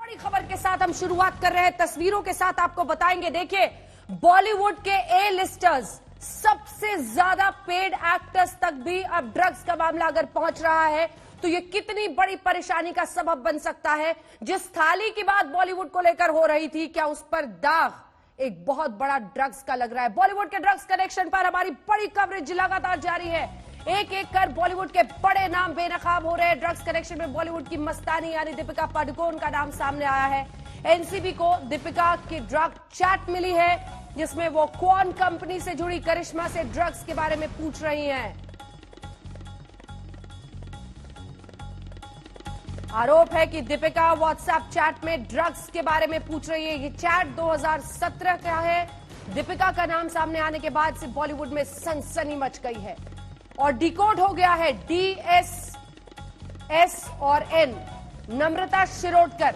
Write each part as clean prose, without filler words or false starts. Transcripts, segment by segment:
बड़ी खबर के साथ हम शुरुआत कर रहे हैं, तस्वीरों के साथ आपको बताएंगे। देखिए, बॉलीवुड के ए लिस्टर्स, सबसे ज्यादा पेड एक्टर्स तक भी अब ड्रग्स का मामला अगर पहुंच रहा है तो ये कितनी बड़ी परेशानी का सबब बन सकता है। जिस थाली की बात बॉलीवुड को लेकर हो रही थी, क्या उस पर दाग एक बहुत बड़ा ड्रग्स का लग रहा है। बॉलीवुड के ड्रग्स कनेक्शन पर हमारी बड़ी कवरेज लगातार जारी है। एक एक कर बॉलीवुड के बड़े नाम बेनकाब हो रहे हैं। ड्रग्स कनेक्शन में बॉलीवुड की मस्तानी यानी दीपिका पादुकोण का नाम सामने आया है। एनसीबी को दीपिका की ड्रग चैट मिली है, जिसमें वो क्वान कंपनी से जुड़ी करिश्मा से ड्रग्स के बारे में पूछ रही हैं। आरोप है कि दीपिका व्हाट्सएप चैट में ड्रग्स के बारे में पूछ रही है। ये चैट 2017 का है। दीपिका का नाम सामने आने के बाद से बॉलीवुड में सनसनी मच गई है और डिकोड हो गया है। DSS और N, नम्रता शिरोडकर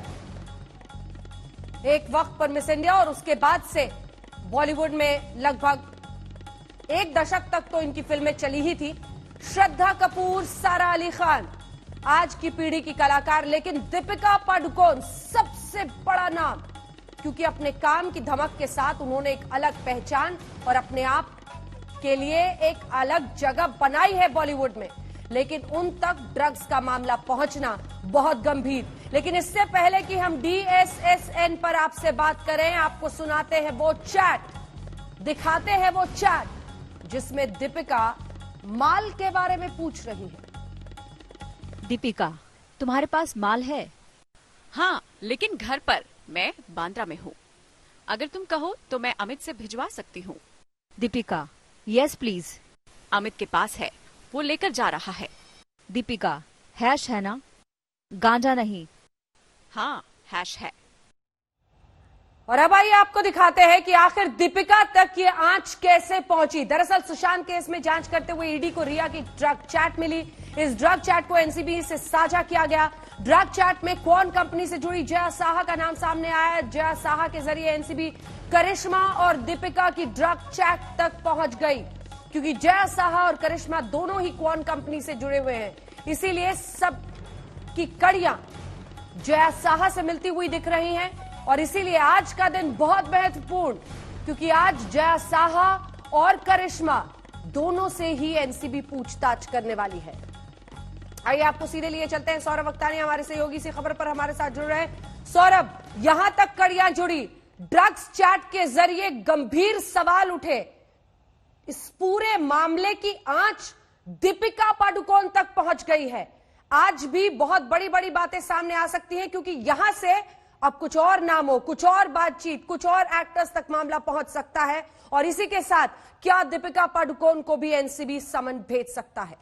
एक वक्त पर मिस इंडिया और उसके बाद से बॉलीवुड में लगभग एक दशक तक तो इनकी फिल्में चली ही थी। श्रद्धा कपूर, सारा अली खान आज की पीढ़ी की कलाकार, लेकिन दीपिका पादुकोण सबसे बड़ा नाम, क्योंकि अपने काम की धमक के साथ उन्होंने एक अलग पहचान और अपने आप के लिए एक अलग जगह बनाई है बॉलीवुड में। लेकिन उन तक ड्रग्स का मामला पहुंचना बहुत गंभीर। लेकिन इससे पहले कि हम DSSN पर आपसे बात करें, आपको सुनाते हैं वो चैट, दिखाते हैं वो चैट जिसमें दीपिका माल के बारे में पूछ रही है। दीपिका, तुम्हारे पास माल है? हाँ, लेकिन घर पर। मैं बांद्रा में हूँ। अगर तुम कहो तो मैं अमित से भिजवा सकती हूँ। Deepika, yes please. अमित के पास है, वो लेकर जा रहा है। दीपिका, हैश है ना? गांजा नहीं। हाँ, हैश है। और अब आइए आपको दिखाते हैं कि आखिर दीपिका तक ये आंच कैसे पहुंची। दरअसल सुशांत केस में जांच करते हुए ईडी को रिया की ड्रग चैट मिली। इस ड्रग चैट को एनसीबी से साझा किया गया। ड्रग चैट में क्वान कंपनी से जुड़ी जया साहा का नाम सामने आया। जया साहा के जरिए एनसीबी करिश्मा और दीपिका की ड्रग चैट तक पहुंच गई, क्योंकि जया साहा और करिश्मा दोनों ही क्वान कंपनी से जुड़े हुए हैं। इसीलिए सब की कड़ियां जया साहा से मिलती हुई दिख रही हैं और इसीलिए आज का दिन बहुत महत्वपूर्ण, क्योंकि आज जया साहा और करिश्मा दोनों से ही एनसीबी पूछताछ करने वाली है। आइए आपको सीधे लिए चलते हैं। सौरभ अख्तानी हमारे सहयोगी इसी खबर पर हमारे साथ जुड़ रहे हैं। सौरभ, यहां तक कड़ियां जुड़ी, ड्रग्स चैट के जरिए गंभीर सवाल उठे, इस पूरे मामले की आंच दीपिका पादुकोण तक पहुंच गई है। आज भी बहुत बड़ी बड़ी बातें सामने आ सकती हैं, क्योंकि यहां से अब कुछ और नामों, कुछ और बातचीत, कुछ और एक्टर्स तक मामला पहुंच सकता है। और इसी के साथ क्या दीपिका पादुकोण को भी एनसीबी समन भेज सकता है?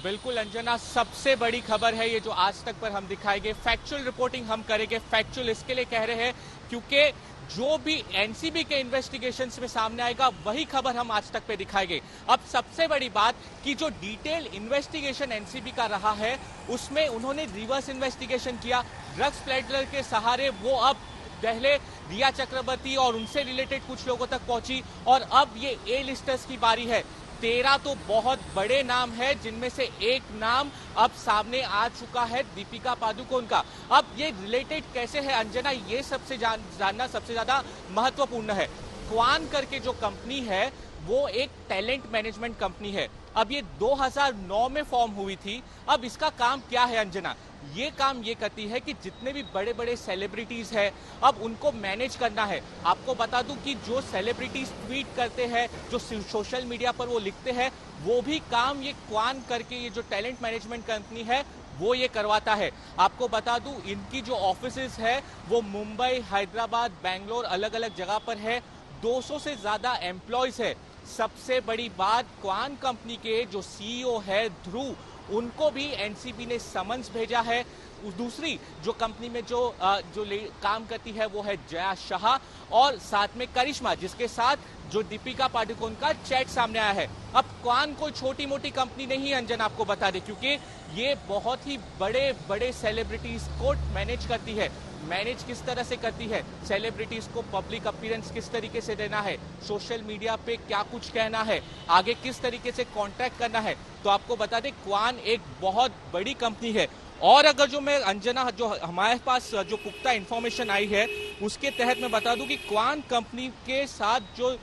बिल्कुल अंजना, सबसे बड़ी खबर है ये जो आज तक पर हम दिखाएंगे। फैक्चुअल रिपोर्टिंग हम करेंगे। फैक्चुअल इसके लिए कह रहे हैं क्योंकि जो भी एनसीबी के इन्वेस्टिगेशंस में सामने आएगा वही खबर हम आज तक पे दिखाएंगे। अब सबसे बड़ी बात कि जो डिटेल इन्वेस्टिगेशन एनसीबी का रहा है, उसमें उन्होंने रिवर्स इन्वेस्टिगेशन किया ड्रग्स पेडलर के सहारे। वो अब पहले रिया चक्रवर्ती और उनसे रिलेटेड कुछ लोगों तक पहुंची और अब ये ए लिस्टर्स की बारी है। 13 तो बहुत बड़े नाम है, जिनमें से एक नाम अब सामने आ चुका है, दीपिका पादुकोण का। अब ये रिलेटेड कैसे है अंजना, ये सबसे जानना सबसे ज्यादा महत्वपूर्ण है। क्वान करके जो कंपनी है वो एक टैलेंट मैनेजमेंट कंपनी है। अब ये 2009 में फॉर्म हुई थी। अब इसका काम क्या है अंजना, ये काम ये करती है कि जितने भी बड़े बड़े सेलिब्रिटीज हैं, अब उनको मैनेज करना है। आपको बता दूं कि जो सेलिब्रिटीज ट्वीट करते हैं, जो सोशल मीडिया पर वो लिखते हैं, वो भी काम ये क्वान करके ये जो टैलेंट मैनेजमेंट कंपनी है वो ये करवाता है। आपको बता दूं इनकी जो ऑफिसेज है वो मुंबई, हैदराबाद, बैंगलोर, अलग अलग जगह पर है। 200 से ज्यादा एम्प्लॉयज है। सबसे बड़ी बात, क्वान कंपनी के जो सीईओ है ध्रुव, उनको भी एनसीबी ने समन्स भेजा है। दूसरी जो कंपनी में जो काम करती है वो है जया शाह और साथ में करिश्मा, जिसके साथ जो दीपिका पादुकोण का चैट सामने आया है। अब क्वान कोई छोटी मोटी कंपनी नहीं अंजन, आपको बता दें, क्योंकि ये बहुत ही बड़े बड़े सेलिब्रिटीज को मैनेज करती है। मैनेज किस तरह से करती है, सेलिब्रिटीज को पब्लिक अपीयरेंस किस तरीके से देना है, सोशल मीडिया पे क्या कुछ कहना है, आगे किस तरीके से कांटेक्ट करना है। तो आपको बता दें क्वान एक बहुत बड़ी कंपनी है। और अगर जो मैं अंजना, जो हमारे पास जो पुख्ता इंफॉर्मेशन आई है उसके तहत मैं बता दूं कि क्वान कंपनी के साथ जो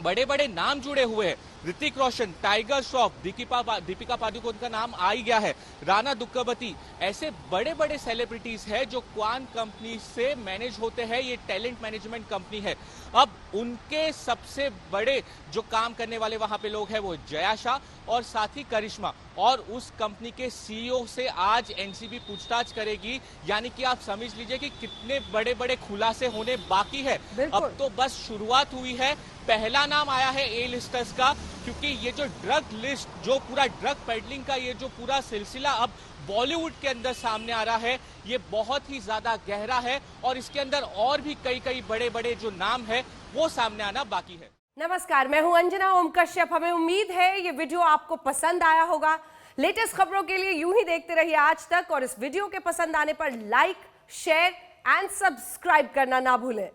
बड़े बड़े नाम जुड़े हुए हैं, ऋतिक रोशन, टाइगर श्रॉफ, दीपिका पादुकोण का नाम आ ही गया है, राणा दुग्गवती, ऐसे बड़े बड़े सेलिब्रिटीज हैं जो क्वान कंपनी से मैनेज होते हैं। ये टैलेंट मैनेजमेंट कंपनी है। अब उनके सबसे बड़े जो काम करने वाले वहां पे लोग हैं वो जया शाह और साथ ही करिश्मा, और उस कंपनी के सीईओ से आज एनसीबी पूछताछ करेगी। यानी कि आप समझ लीजिए कि कितने बड़े बड़े खुलासे होने बाकी है। अब तो बस शुरुआत हुई है। पहला नाम आया है ए लिस्टर्स का, क्योंकि ये जो ड्रग लिस्ट, जो पूरा ड्रग पेडलिंग का ये जो पूरा सिलसिला अब बॉलीवुड के अंदर सामने आ रहा है, ये बहुत ही ज्यादा गहरा है और इसके अंदर और भी कई बड़े बड़े जो नाम है वो सामने आना बाकी है। नमस्कार, मैं हूं अंजना ओम कश्यप। हमें उम्मीद है ये वीडियो आपको पसंद आया होगा। लेटेस्ट खबरों के लिए यूं ही देखते रहिए आज तक, और इस वीडियो के पसंद आने पर लाइक, शेयर एंड सब्सक्राइब करना ना भूलें।